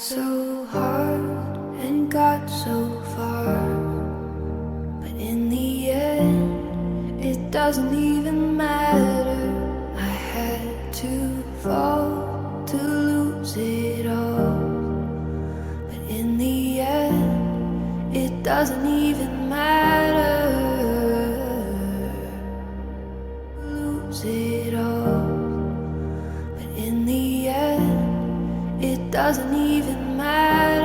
so hard and got so far, but in the end it doesn't even matter. I had to fall to lose it all, but in the end it doesn't even matter. Lose it all, but in the end it doesn't even matter.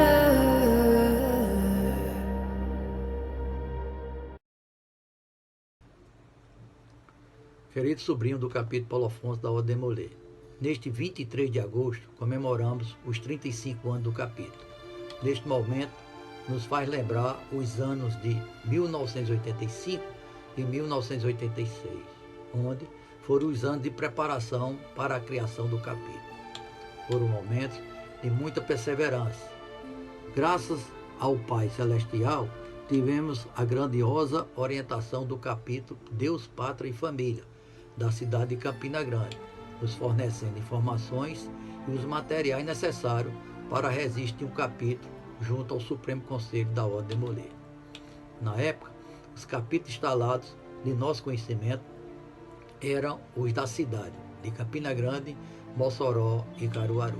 Querido sobrinho do capítulo Paulo Afonso da Ordem de Molay, neste 23 de agosto comemoramos os 35 anos do capítulo. Neste momento, nos faz lembrar os anos de 1985 e 1986, onde foram os anos de preparação para a criação do capítulo. Foram momentos de muita perseverança. Graças ao Pai Celestial, tivemos a grandiosa orientação do capítulo Deus, Pátria e Família, da cidade de Campina Grande, nos fornecendo informações e os materiais necessários para resistir um capítulo junto ao Supremo Conselho da Ordem de Molay. Na época, os capítulos instalados de nosso conhecimento eram os da cidade de Campina Grande, Mossoró e Caruaru.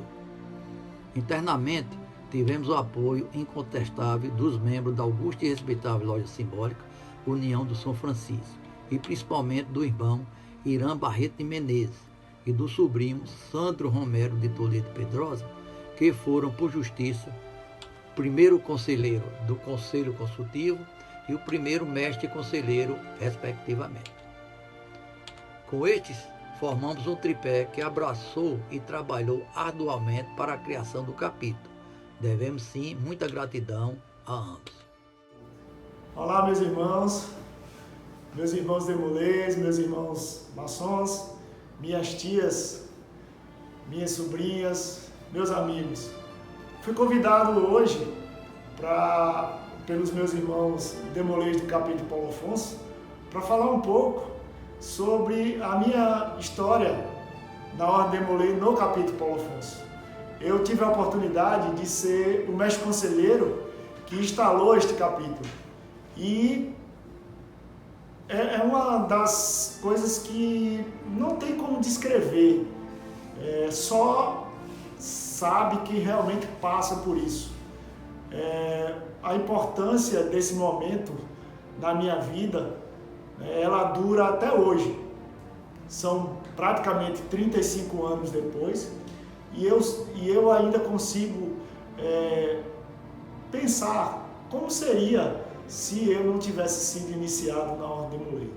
Internamente, tivemos o apoio incontestável dos membros da augusta e respeitável Loja Simbólica União do São Francisco, e principalmente do irmão Irã Barreto de Menezes e do sobrinho Sandro Romero de Toledo Pedrosa, que foram, por justiça, o primeiro conselheiro do Conselho Consultivo e o primeiro mestre conselheiro, respectivamente. Com estes, formamos um tripé que abraçou e trabalhou arduamente para a criação do capítulo. Devemos, sim, muita gratidão a ambos. Olá, meus irmãos demolês, meus irmãos maçons, minhas tias, minhas sobrinhas, meus amigos. Fui convidado hoje pelos meus irmãos demolês do capítulo Paulo Afonso para falar um pouco sobre a minha história na Ordem de Molay no capítulo Paulo Afonso. Eu tive a oportunidade de ser o mestre conselheiro que instalou este capítulo. E é uma das coisas que não tem como descrever. Só sabe que realmente passa por isso. A importância desse momento na minha vida, ela dura até hoje. São praticamente 35 anos depois. E eu ainda consigo pensar como seria se eu não tivesse sido iniciado na Ordem de Molay.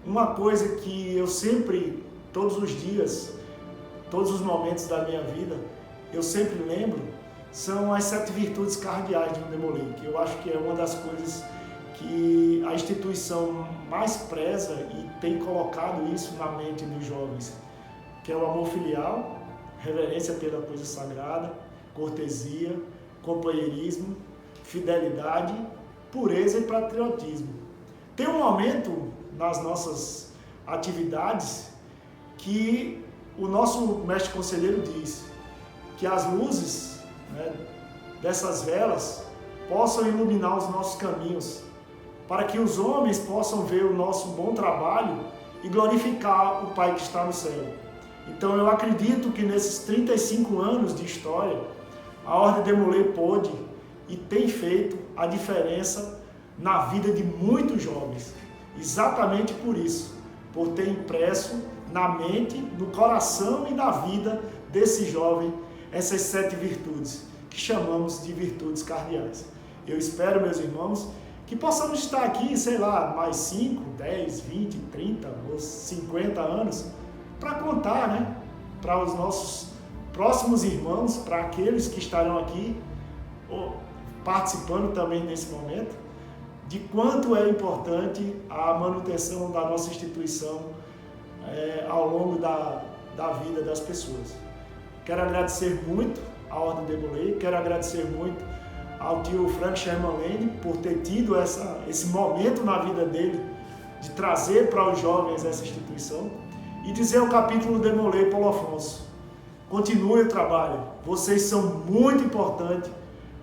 Uma coisa que eu sempre, todos os dias, todos os momentos da minha vida, eu sempre lembro, são as 7 virtudes cardeais de Ordem de Molay, que eu acho que é uma das coisas que a instituição mais preza e tem colocado isso na mente dos jovens, que é o amor filial, reverência pela coisa sagrada, cortesia, companheirismo, fidelidade, pureza e patriotismo. Tem um momento nas nossas atividades que o nosso mestre conselheiro diz que as luzes, dessas velas possam iluminar os nossos caminhos, para que os homens possam ver o nosso bom trabalho e glorificar o Pai que está no céu. Então eu acredito que nesses 35 anos de história, a Ordem de Molay pôde e tem feito a diferença na vida de muitos jovens. Exatamente por isso, por ter impresso na mente, no coração e na vida desse jovem essas 7 virtudes, que chamamos de virtudes cardeais. Eu espero, meus irmãos, que possamos estar aqui, sei lá, mais 5, 10, 20, 30 ou 50 anos, para contar, para os nossos próximos irmãos, para aqueles que estarão aqui participando também nesse momento, de quanto é importante a manutenção da nossa instituição ao longo da vida das pessoas. Quero agradecer muito à Ordem de Molay, quero agradecer muito ao tio Frank Sherman Lane por ter tido esse momento na vida dele de trazer para os jovens essa instituição, e dizer ao capítulo de Molay Paulo Afonso: continue o trabalho. Vocês são muito importantes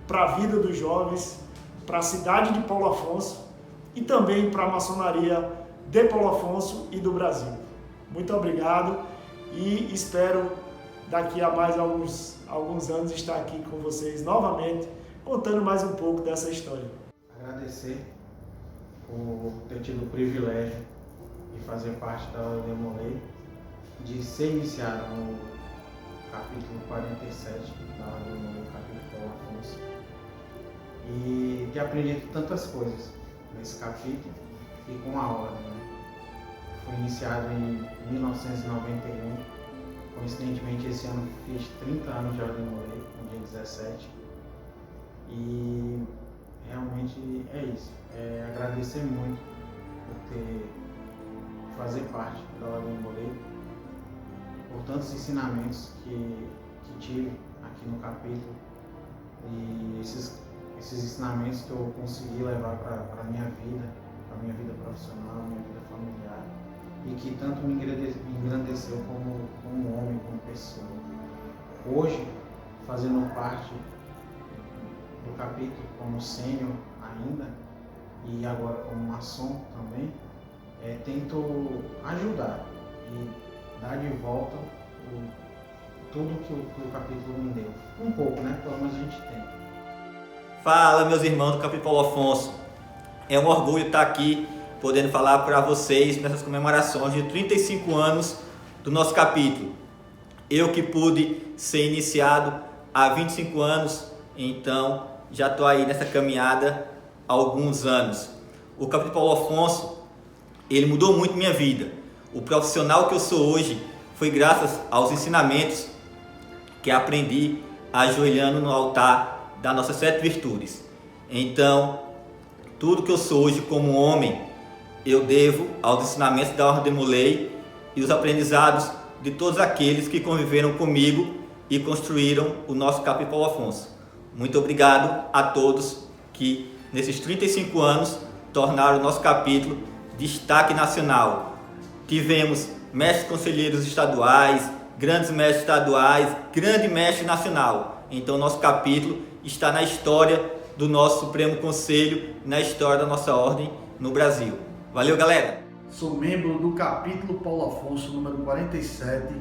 para a vida dos jovens, para a cidade de Paulo Afonso e também para a maçonaria de Paulo Afonso e do Brasil. Muito obrigado e espero daqui a mais alguns anos estar aqui com vocês novamente, contando mais um pouco dessa história. Agradecer por ter tido o privilégio de fazer parte da Ordem Demolei, de ser iniciado no capítulo 47 da Ordem Demolei, capítulo Paulo Afonso, e de aprender tantas coisas nesse capítulo e com a Ordem. Fui iniciado em 1991, coincidentemente esse ano fiz 30 anos de Ordem Demolei, no dia 17, e realmente é isso, agradecer muito por fazer parte da Ordem Demolei, por tantos ensinamentos que tive aqui no capítulo e esses ensinamentos que eu consegui levar para a minha vida profissional, minha vida familiar, e que tanto me engrandeceu como homem, como pessoa. Hoje, fazendo parte do capítulo como sênior ainda, e agora como maçom também, tento ajudar e dar de volta tudo que o capítulo me deu. Um pouco, né? Pelo menos a gente tem. Fala, meus irmãos do capítulo Paulo Afonso. É um orgulho estar aqui podendo falar para vocês nessas comemorações de 35 anos do nosso capítulo. Eu que pude ser iniciado há 25 anos, então já estou aí nessa caminhada há alguns anos. O capítulo Paulo Afonso, ele mudou muito minha vida. O profissional que eu sou hoje foi graças aos ensinamentos que aprendi ajoelhando no altar das nossas 7 virtudes. Então, tudo que eu sou hoje como homem, eu devo aos ensinamentos da Ordem Demolei e os aprendizados de todos aqueles que conviveram comigo e construíram o nosso capítulo Paulo Afonso. Muito obrigado a todos que, nesses 35 anos, tornaram o nosso capítulo destaque nacional. Tivemos mestres conselheiros estaduais, grandes mestres estaduais, grande mestre nacional. Então, nosso capítulo está na história do nosso Supremo Conselho, na história da nossa ordem no Brasil. Valeu, galera! Sou membro do capítulo Paulo Afonso, número 47,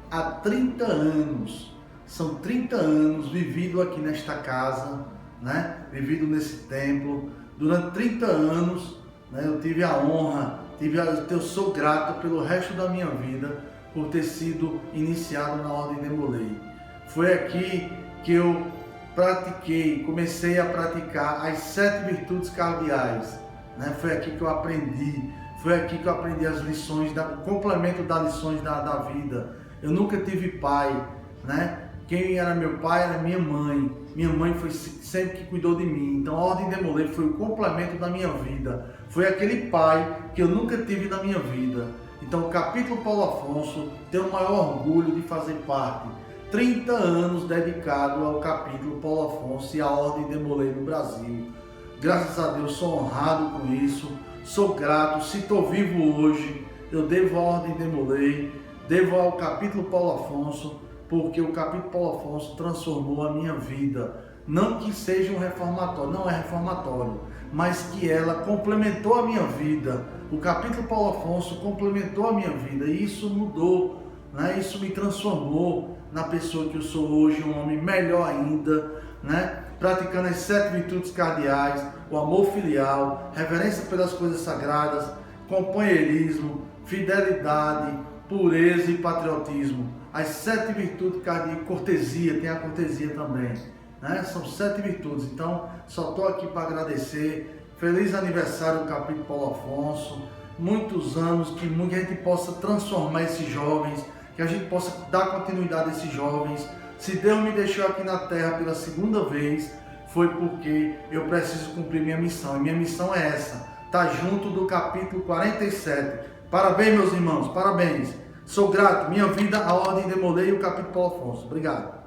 há 30 anos. São 30 anos vivido aqui nesta casa, né? Vivido nesse templo. Durante 30 anos, né, eu tive a honra, eu sou grato pelo resto da minha vida por ter sido iniciado na Ordem Demolei. Foi aqui que eu comecei a praticar as 7 virtudes cardeais, né? Foi aqui que eu aprendi, as lições, o complemento das lições da vida. Eu nunca tive pai, né? Quem era meu pai era minha mãe. Minha mãe foi sempre que cuidou de mim. Então a Ordem Demolei foi o complemento da minha vida. Foi aquele pai que eu nunca tive na minha vida. Então o capítulo Paulo Afonso tem o maior orgulho de fazer parte. 30 anos dedicado ao capítulo Paulo Afonso e à Ordem Demolei no Brasil. Graças a Deus sou honrado com isso. Sou grato. Se estou vivo hoje, eu devo à Ordem Demolei, devo ao capítulo Paulo Afonso, porque o capítulo Paulo Afonso transformou a minha vida. Não que seja um reformatório, não é reformatório, mas que ela complementou a minha vida. O capítulo Paulo Afonso complementou a minha vida e isso mudou, né? Isso me transformou na pessoa que eu sou hoje, um homem melhor ainda, né? Praticando as 7 virtudes cardeais, o amor filial, reverência pelas coisas sagradas, companheirismo, fidelidade, pureza e patriotismo. As 7 virtudes cardeais, cortesia, tem a cortesia também, né? São 7 virtudes, então só estou aqui para agradecer. Feliz aniversário do capítulo Paulo Afonso, muitos anos, que a gente possa transformar esses jovens, que a gente possa dar continuidade a esses jovens. Se Deus me deixou aqui na terra pela 2ª vez, foi porque eu preciso cumprir minha missão, e minha missão é essa, estar junto do capítulo 47. Parabéns, meus irmãos, parabéns. Sou grato, minha vida, a Ordem Demolei e o capítulo Paulo Afonso. Obrigado.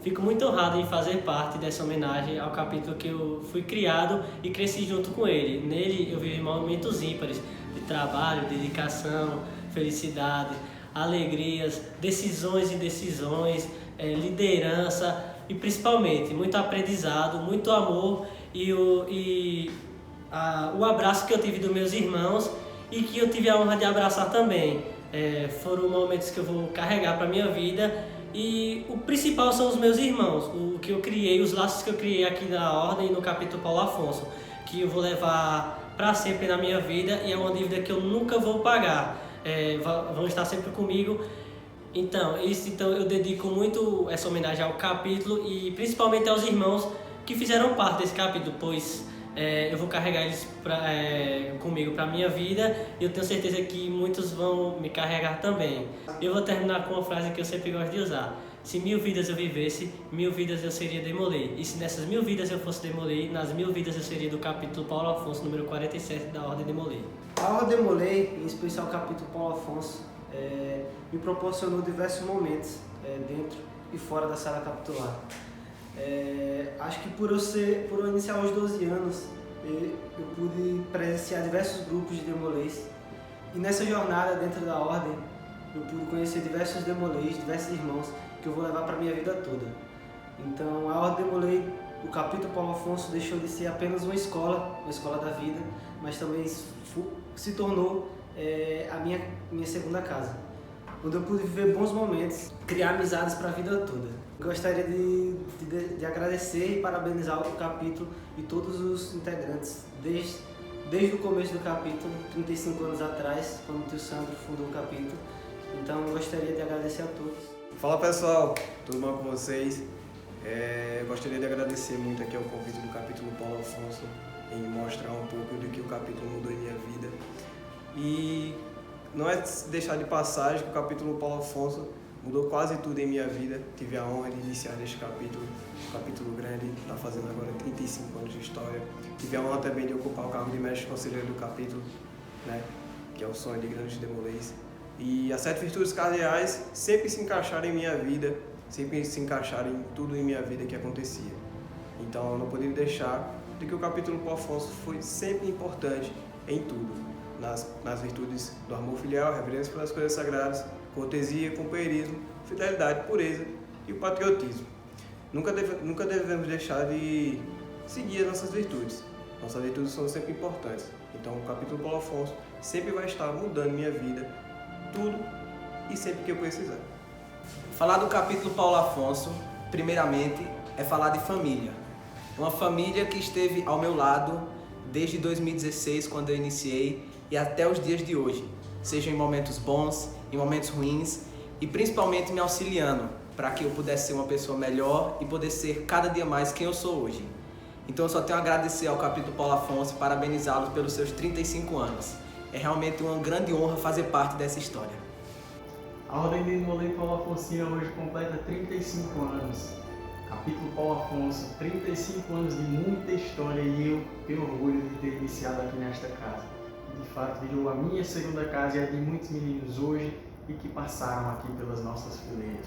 Fico muito honrado em fazer parte dessa homenagem ao capítulo que eu fui criado e cresci junto com ele. Nele eu vivi momentos ímpares de trabalho, dedicação, felicidade, alegrias, decisões e indecisões, liderança e principalmente muito aprendizado, muito amor e o abraço que eu tive dos meus irmãos e que eu tive a honra de abraçar também. Foram momentos que eu vou carregar para a minha vida e o principal são os meus irmãos, o que eu criei, os laços que eu criei aqui na Ordem e no capítulo Paulo Afonso, que eu vou levar para sempre na minha vida e é uma dívida que eu nunca vou pagar, vão estar sempre comigo. Então eu dedico muito essa homenagem ao capítulo e principalmente aos irmãos que fizeram parte desse capítulo, pois eu vou carregar eles comigo para a minha vida e eu tenho certeza que muitos vão me carregar também. Eu vou terminar com uma frase que eu sempre gosto de usar: se 1000 vidas eu vivesse, 1000 vidas eu seria Demolay. E se nessas 1000 vidas eu fosse Demolay, nas 1000 vidas eu seria do capítulo Paulo Afonso, número 47 da Ordem Demolay. A Ordem Demolay, em especial o capítulo Paulo Afonso, me proporcionou diversos momentos dentro e fora da sala capitular. Acho que por eu iniciar aos 12 anos, eu pude presenciar diversos grupos de Demolays. E nessa jornada dentro da Ordem, eu pude conhecer diversos Demolays, diversos irmãos, que eu vou levar para a minha vida toda. Então, a Ordem Demolay, o capítulo Paulo Afonso, deixou de ser apenas uma escola da vida, mas também se tornou a minha segunda casa, onde eu pude viver bons momentos, criar amizades para a vida toda. Gostaria de agradecer e parabenizar o capítulo e todos os integrantes, desde o começo do capítulo, 35 anos atrás, quando o tio Sandro fundou o capítulo. Então, eu gostaria de agradecer a todos. Fala pessoal, tudo bom com vocês? Gostaria de agradecer muito aqui ao convite do capítulo Paulo Afonso em mostrar um pouco do que o capítulo mudou em minha vida. E não é deixar de passagem que o capítulo Paulo Afonso mudou quase tudo em minha vida. Tive a honra de iniciar este capítulo, um capítulo grande, está fazendo agora 35 anos de história. Tive a honra também de ocupar o cargo de mestre conselheiro do capítulo, né, que é o sonho de grandes Demolays. E as 7 virtudes cardeais sempre se encaixaram em minha vida, sempre se encaixaram em tudo em minha vida que acontecia. Então eu não poderia deixar de que o capítulo Paulo Afonso foi sempre importante em tudo, nas virtudes do amor filial, reverência pelas coisas sagradas, cortesia, companheirismo, fidelidade, pureza e o patriotismo. Nunca devemos deixar de seguir as nossas virtudes. Nossas virtudes são sempre importantes. Então o capítulo Paulo Afonso sempre vai estar mudando minha vida, tudo e sempre que eu precisar. Falar do capítulo Paulo Afonso, primeiramente, é falar de família. Uma família que esteve ao meu lado desde 2016, quando eu iniciei, e até os dias de hoje. Seja em momentos bons, em momentos ruins, e principalmente me auxiliando para que eu pudesse ser uma pessoa melhor e poder ser cada dia mais quem eu sou hoje. Então eu só tenho a agradecer ao capítulo Paulo Afonso e parabenizá-los pelos seus 35 anos. É realmente uma grande honra fazer parte dessa história. A Ordem de Demolay Paulo Afonsinho hoje completa 35 anos. Capítulo Paulo Afonso, 35 anos de muita história e eu tenho orgulho de ter iniciado aqui nesta casa. De fato, virou a minha segunda casa e a de muitos meninos hoje e que passaram aqui pelas nossas fileiras.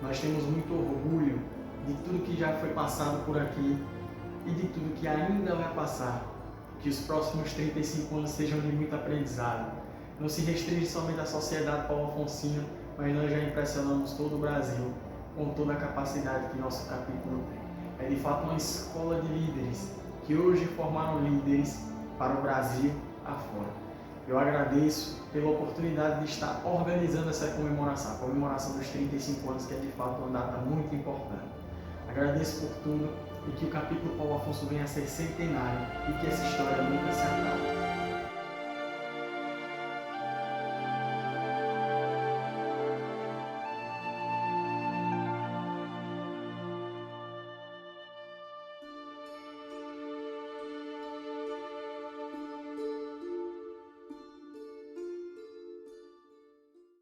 Nós temos muito orgulho de tudo que já foi passado por aqui e de tudo que ainda vai passar. Que os próximos 35 anos sejam de muito aprendizado. Não se restringe somente à sociedade Paulo Afonsinho, mas nós já impressionamos todo o Brasil com toda a capacidade que nosso capítulo tem. É de fato uma escola de líderes que hoje formaram líderes para o Brasil afora. Eu agradeço pela oportunidade de estar organizando essa comemoração, a comemoração dos 35 anos, que é de fato uma data muito importante. Agradeço por tudo e que o capítulo Paulo Afonso venha a ser centenário e que essa história nunca se acabe.